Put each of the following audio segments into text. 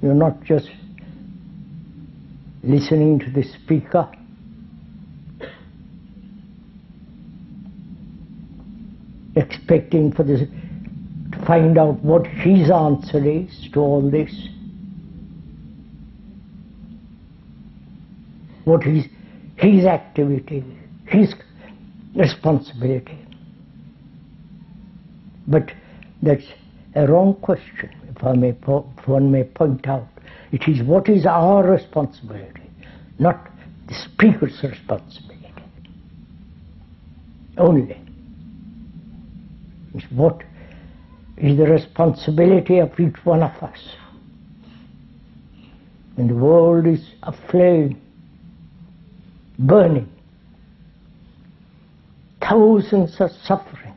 You're not just listening to the speaker, expecting for this, to find out what his answer is to all this, what is his activity, his responsibility. But that's a wrong question, if one may point out. It is what is our responsibility, not the speaker's responsibility. Only. It's what is the responsibility of each one of us. And the world is aflame, burning. Thousands are suffering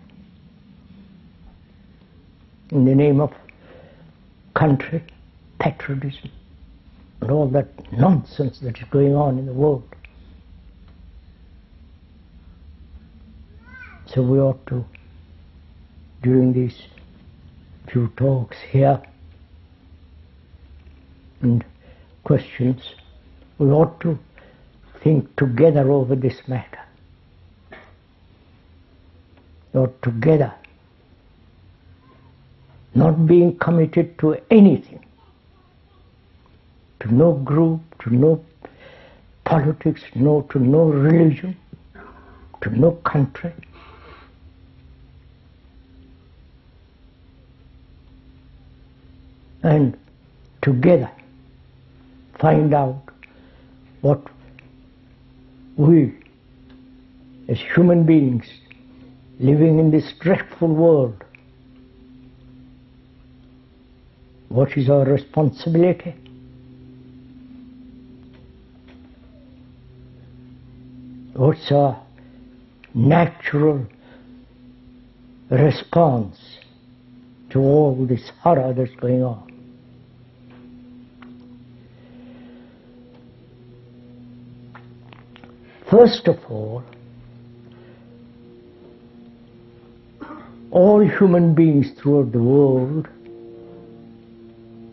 in the name of country, patriotism, and all that nonsense that is going on in the world. So we ought to, during these few talks here and questions, we ought to think together over this matter. We ought together, not being committed to anything, to no group, to no politics, to no religion, to no country. And together find out what we, as human beings living in this dreadful world, what is our responsibility? What's our natural response to all this horror that's going on? First of all human beings throughout the world,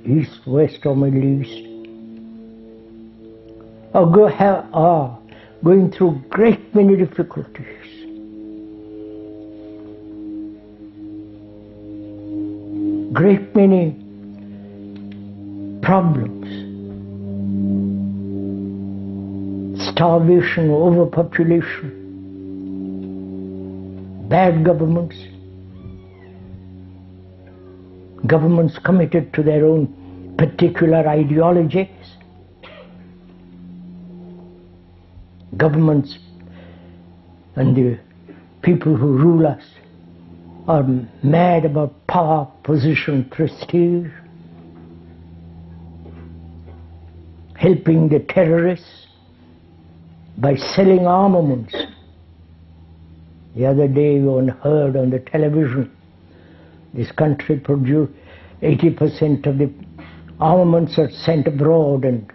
East, West or Middle East, are going through great many difficulties. Great many problems. Starvation, overpopulation, bad governments, governments committed to their own particular ideologies, governments and the people who rule us are mad about power, position, prestige, helping the terrorists by selling armaments. The other day one heard on the television, this country produced 80% of the armaments are sent abroad and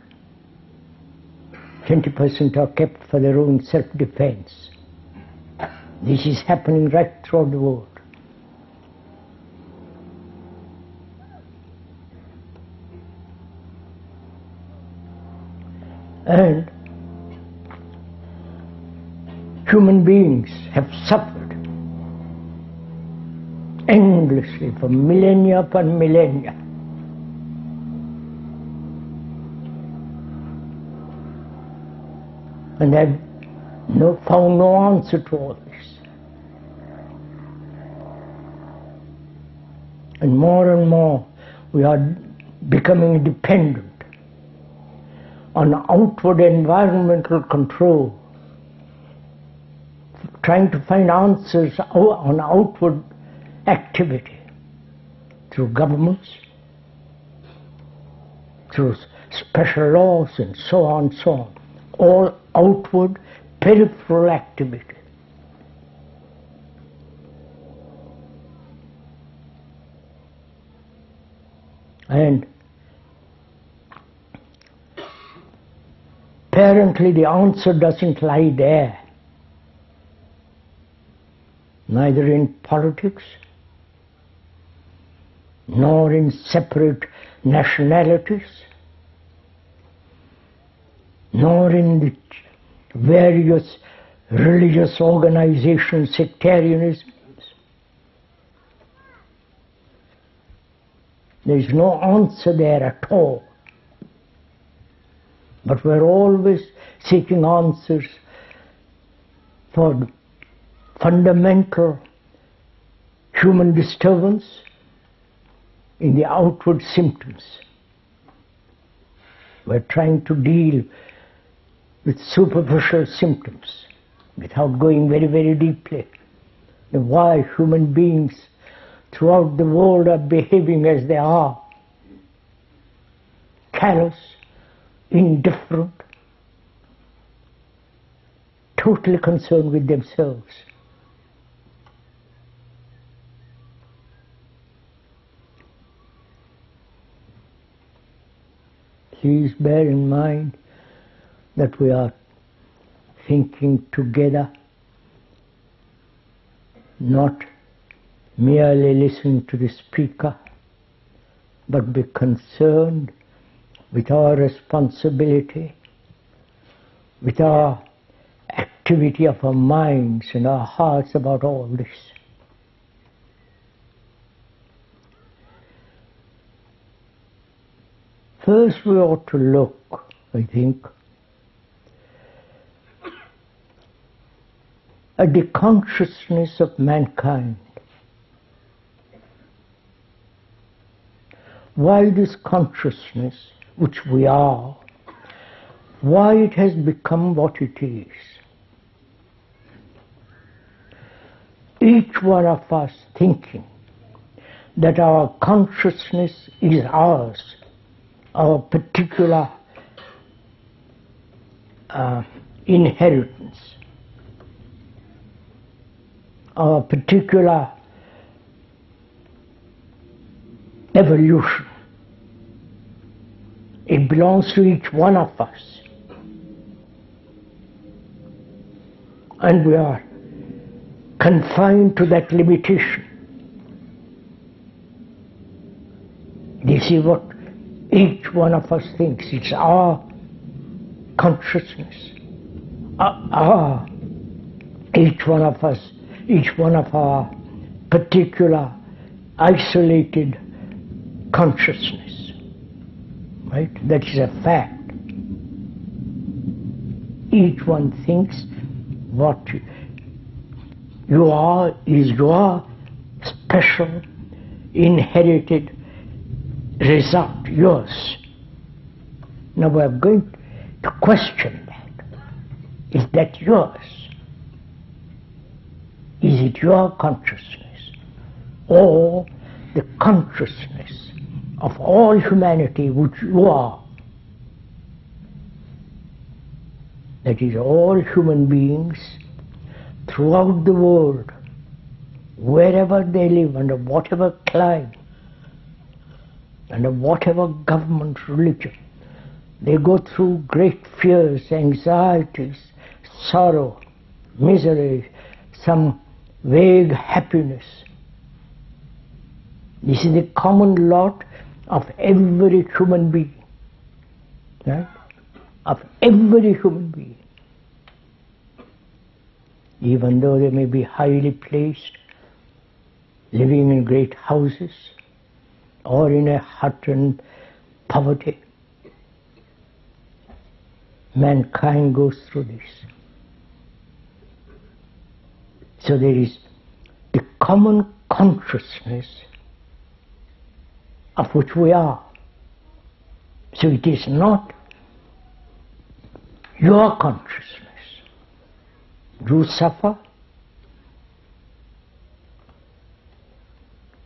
20% are kept for their own self-defense. This is happening right throughout the world. And human beings have suffered endlessly for millennia upon millennia. And have found no answer to all this. And more we are becoming dependent on outward environmental control, trying to find answers on outward activity through governments, through special laws and so on, all outward peripheral activity. And apparently the answer doesn't lie there, neither in politics, nor in separate nationalities, nor in the various religious organizations, sectarianisms. There is no answer there at all. But we're always seeking answers for fundamental human disturbance in the outward symptoms. We're trying to deal with superficial symptoms without going very, very deeply. And why human beings throughout the world are behaving as they are. Callous, indifferent, totally concerned with themselves. Please bear in mind that we are thinking together, not merely listening to the speaker, but be concerned with our responsibility, with our activity of our minds and our hearts about all this. First we ought to look, I think, at the consciousness of mankind. Why this consciousness, which we are, why it has become what it is. Each one of us thinking that our consciousness is ours, our particular inheritance, our particular evolution. It belongs to each one of us. And we are confined to that limitation. This is what each one of us thinks. It's our consciousness. Each one of us, each one of our particular isolated consciousness. Right? That is a fact. Each one thinks what you are is your special inherited result, yours. Now we are going to question that. Is that yours? Is it your consciousness, or the consciousness of all humanity which you are? That is, all human beings throughout the world, wherever they live, under whatever climate, under whatever government, religion, they go through great fears, anxieties, sorrow, misery, some vague happiness. This is the common lot of every human being, right? Of every human being. Even though they may be highly placed, living in great houses, or in a hut and poverty, mankind goes through this. So there is the common consciousness of which we are. So it is not your consciousness. You suffer,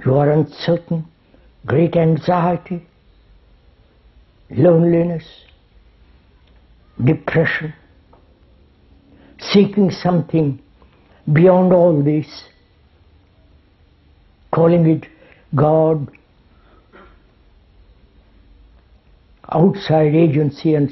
you are uncertain, great anxiety, loneliness, depression, seeking something beyond all this, calling it God, outside agency, and